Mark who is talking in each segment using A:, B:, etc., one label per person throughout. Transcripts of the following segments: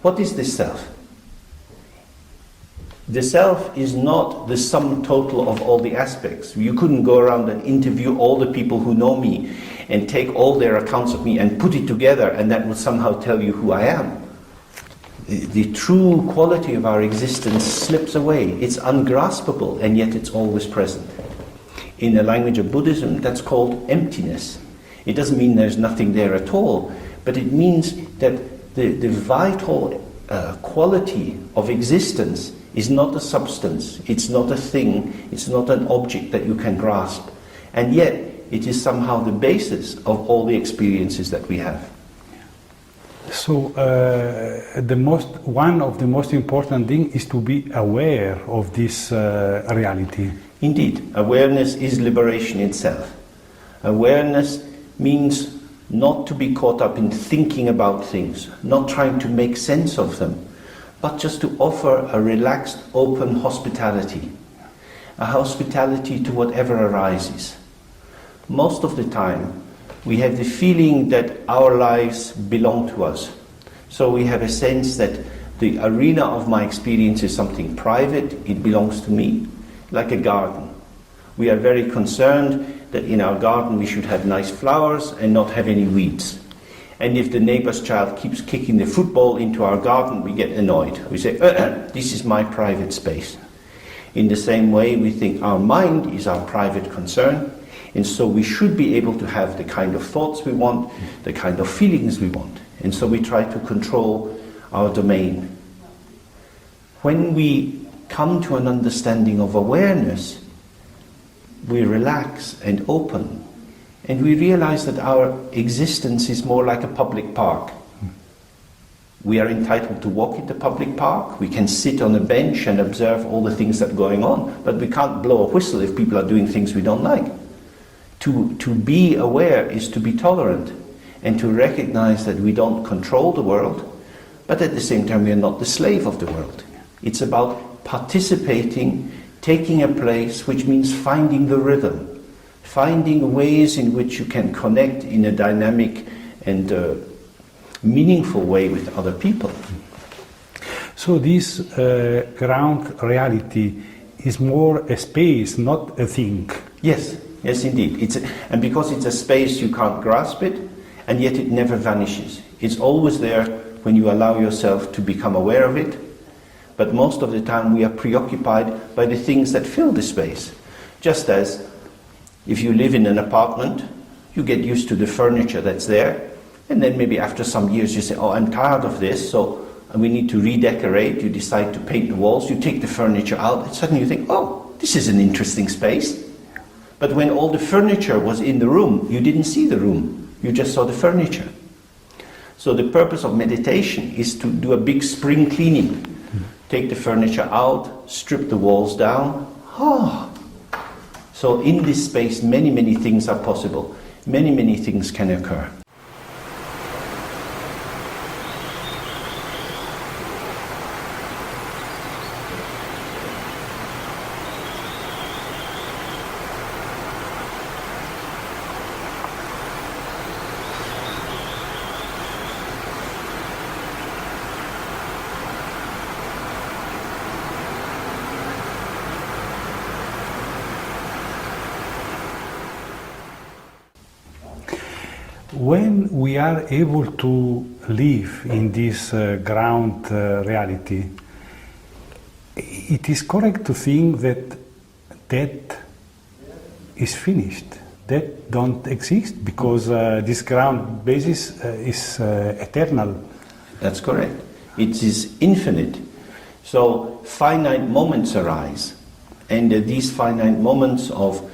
A: What is this self? The self is not the sum total of all the aspects. You couldn't go around and interview all the people who know me and take all their accounts of me and put it together, and that would somehow tell you who I am. The true quality of our existence slips away. It's ungraspable, and yet it's always present. In the language of Buddhism, that's called emptiness. It doesn't mean there's nothing there at all, but it means that the vital quality of existence is not a substance, it's not a thing, it's not an object that you can grasp, and yet it is somehow the basis of all the experiences that we have.
B: So one of the most important things is to be aware of this reality.
A: Indeed, awareness is liberation itself. Awareness means not to be caught up in thinking about things, not trying to make sense of them, but just to offer a relaxed, open hospitality. A hospitality to whatever arises. Most of the time, we have the feeling that our lives belong to us. So we have a sense that the arena of my experience is something private, it belongs to me, like a garden. We are very concerned that in our garden we should have nice flowers and not have any weeds. And if the neighbor's child keeps kicking the football into our garden, we get annoyed. We say, this is my private space. In the same way, we think our mind is our private concern, and so we should be able to have the kind of thoughts we want, the kind of feelings we want. And so we try to control our domain. When we come to an understanding of awareness, we relax and open. And we realize that our existence is more like a public park. We are entitled to walk in the public park, we can sit on a bench and observe all the things that are going on, but we can't blow a whistle if people are doing things we don't like. To be aware is to be tolerant, and to recognize that we don't control the world, but at the same time we are not the slave of the world. It's about participating, taking a place, which means finding the rhythm. Finding ways in which you can connect in a dynamic and meaningful way with other people.
B: So this ground reality is more a space, not a thing.
A: Yes, yes indeed. And because it's a space you can't grasp it, and yet it never vanishes. It's always there when you allow yourself to become aware of it, but most of the time we are preoccupied by the things that fill the space. Just as if you live in an apartment, you get used to the furniture that's there, and then maybe after some years you say, oh, I'm tired of this, so we need to redecorate. You decide to paint the walls, you take the furniture out, and suddenly you think, oh, this is an interesting space. But when all the furniture was in the room, you didn't see the room, you just saw the furniture. So the purpose of meditation is to do a big spring cleaning. Take the furniture out, strip the walls down. So in this space, many, many things are possible. Many, many things can occur.
B: When we are able to live in this ground reality, it is correct to think that death is finished. Death don't exist because this ground basis is eternal.
A: That's correct. It is infinite. So finite moments arise, and these finite moments of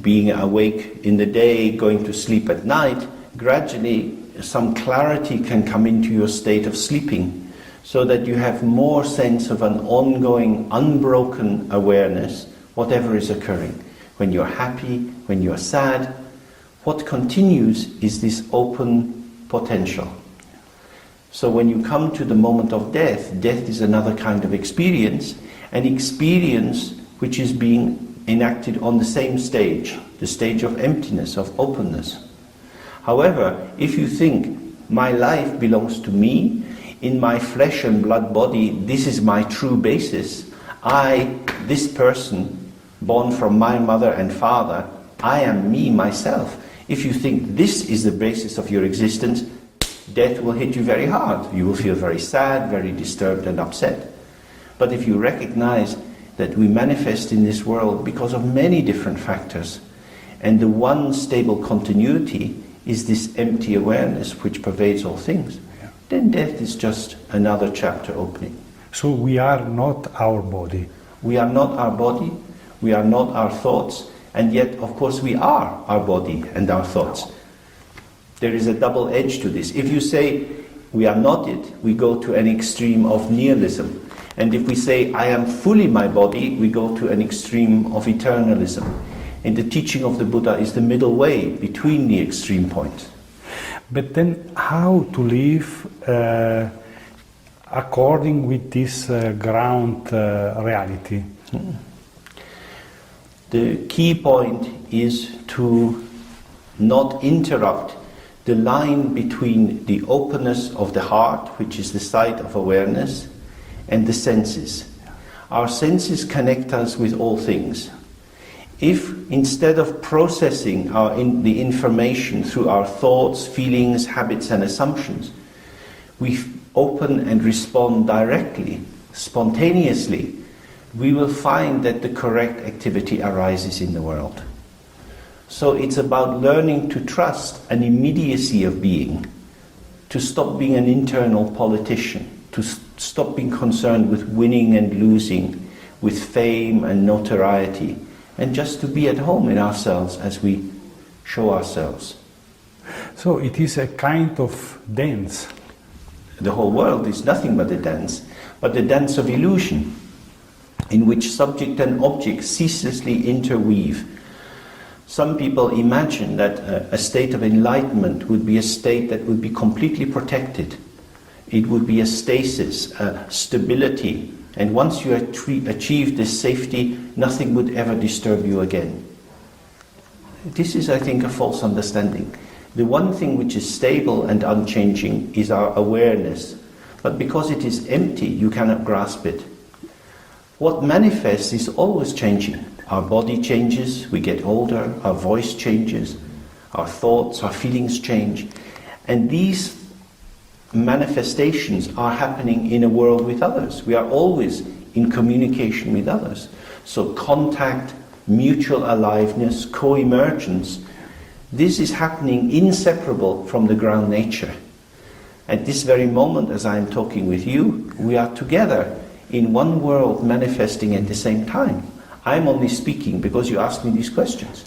A: being awake in the day, going to sleep at night, gradually some clarity can come into your state of sleeping, so that you have more sense of an ongoing, unbroken awareness, whatever is occurring. When you're happy, when you're sad, what continues is this open potential. So when you come to the moment of death, death is another kind of experience, an experience which is being enacted on the same stage, the stage of emptiness, of openness. However, if you think, my life belongs to me, in my flesh and blood body, this is my true basis. I, this person, born from my mother and father, I am me, myself. If you think this is the basis of your existence, death will hit you very hard. You will feel very sad, very disturbed and upset. But if you recognize that we manifest in this world because of many different factors, and the one stable continuity is this empty awareness which pervades all things, then death is just another chapter opening.
B: So we are not our body.
A: We are not our body, we are not our thoughts, and yet, of course, we are our body and our thoughts. There is a double edge to this. If you say we are not it, we go to an extreme of nihilism. And if we say I am fully my body, we go to an extreme of eternalism. And the teaching of the Buddha is the middle way between the extreme points.
B: But then how to live according with this ground reality?
A: The key point is to not interrupt the line between the openness of the heart, which is the site of awareness, and the senses. Our senses connect us with all things. If instead of processing the information through our thoughts, feelings, habits and assumptions, we open and respond directly, spontaneously, we will find that the correct activity arises in the world. So it's about learning to trust an immediacy of being, to stop being an internal politician, to stop being concerned with winning and losing, with fame and notoriety, and just to be at home in ourselves as we show ourselves.
B: So it is a kind of dance.
A: The whole world is nothing but a dance, but the dance of illusion, in which subject and object ceaselessly interweave. Some people imagine that a state of enlightenment would be a state that would be completely protected. It would be a stasis, a stability, and once you achieve this safety, nothing would ever disturb you again. This is, I think, a false understanding. The one thing which is stable and unchanging is our awareness, but because it is empty, you cannot grasp it. What manifests is always changing. Our body changes, we get older, our voice changes, our thoughts, our feelings change. And these manifestations are happening in a world with others. We are always in communication with others. So contact, mutual aliveness, co-emergence, this is happening inseparable from the ground nature. At this very moment, as I am talking with you, we are together in one world manifesting at the same time. I'm only speaking because you asked me these questions.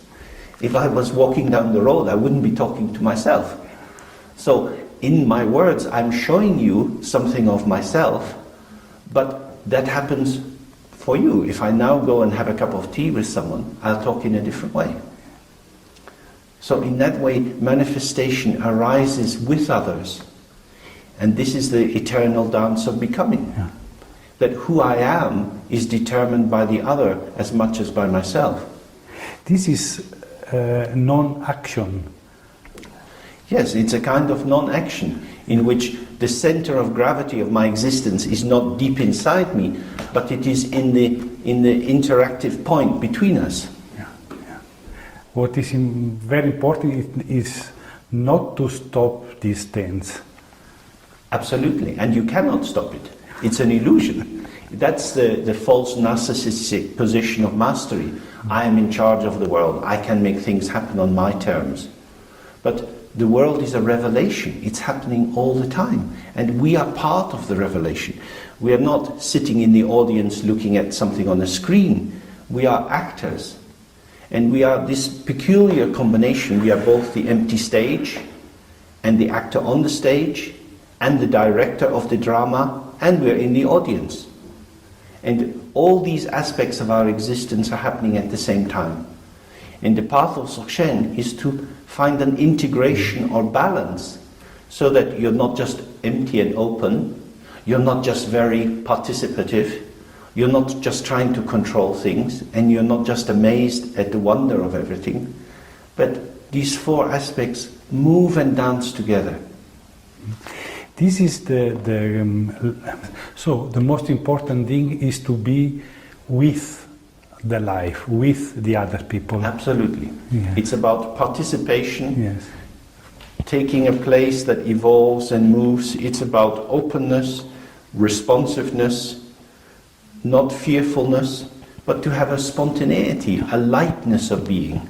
A: If I was walking down the road, I wouldn't be talking to myself. So in my words, I'm showing you something of myself, but that happens for you. If I now go and have a cup of tea with someone, I'll talk in a different way. So in that way, manifestation arises with others. And this is the eternal dance of becoming.
B: Yeah.
A: That who I am is determined by the other as much as by myself.
B: This is non-action.
A: Yes, it's a kind of non-action in which the center of gravity of my existence is not deep inside me, but it is in the interactive point between us.
B: Yeah, yeah. What is very important is not to stop this dance.
A: Absolutely, and you cannot stop it. It's an illusion. That's the false narcissistic position of mastery. I am in charge of the world. I can make things happen on my terms. But the world is a revelation. It's happening all the time. And we are part of the revelation. We are not sitting in the audience looking at something on a screen. We are actors. And we are this peculiar combination. We are both the empty stage and the actor on the stage and the director of the drama, and we're in the audience. And all these aspects of our existence are happening at the same time. And the path of Dzogchen is to find an integration or balance so that you're not just empty and open, you're not just very participative, you're not just trying to control things, and you're not just amazed at the wonder of everything, but these four aspects move and dance together.
B: This is so the most important thing is to be with the life, with the other people.
A: Absolutely.
B: Yeah.
A: It's about participation,
B: Yes.
A: taking a place that evolves and moves. It's about openness, responsiveness, not fearfulness, but to have a spontaneity, a lightness of being,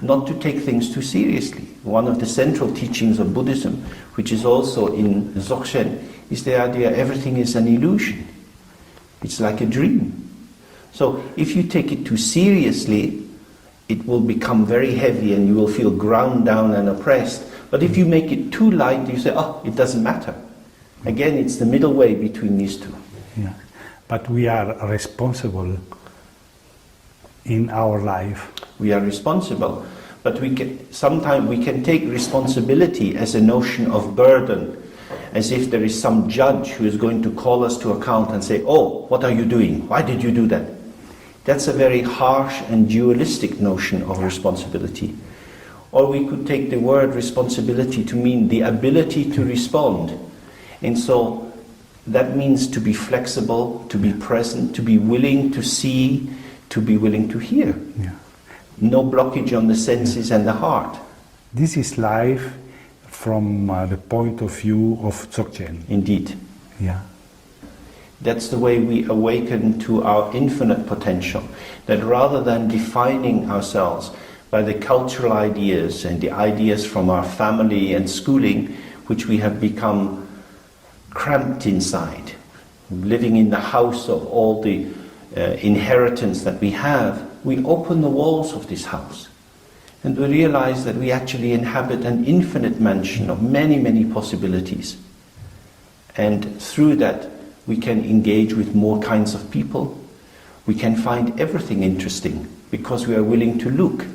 A: not to take things too seriously. One of the central teachings of Buddhism, which is also in Dzogchen, is the idea everything is an illusion. It's like a dream. So if you take it too seriously, it will become very heavy and you will feel ground down and oppressed. But if you make it too light, you say, oh, it doesn't matter. Again, it's the middle way between these two.
B: Yeah. But we are responsible in our life.
A: We are responsible, but sometimes we can take responsibility as a notion of burden, as if there is some judge who is going to call us to account and say, oh, what are you doing? Why did you do that? That's a very harsh and dualistic notion of responsibility. Or we could take the word responsibility to mean the ability to respond. And so that means to be flexible, to be present, to be willing to see, to be willing to hear.
B: Yeah.
A: No blockage on the senses and the heart.
B: This is life from the point of view of Dzogchen.
A: Indeed.
B: Yeah.
A: That's the way we awaken to our infinite potential. That rather than defining ourselves by the cultural ideas and the ideas from our family and schooling, which we have become cramped inside, living in the house of all the inheritance that we have, we open the walls of this house and we realize that we actually inhabit an infinite mansion of many, many possibilities. And through that we can engage with more kinds of people. We can find everything interesting because we are willing to look.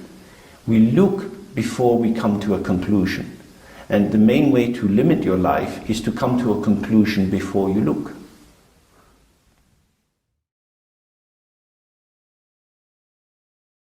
A: We look before we come to a conclusion. And the main way to limit your life is to come to a conclusion before you look.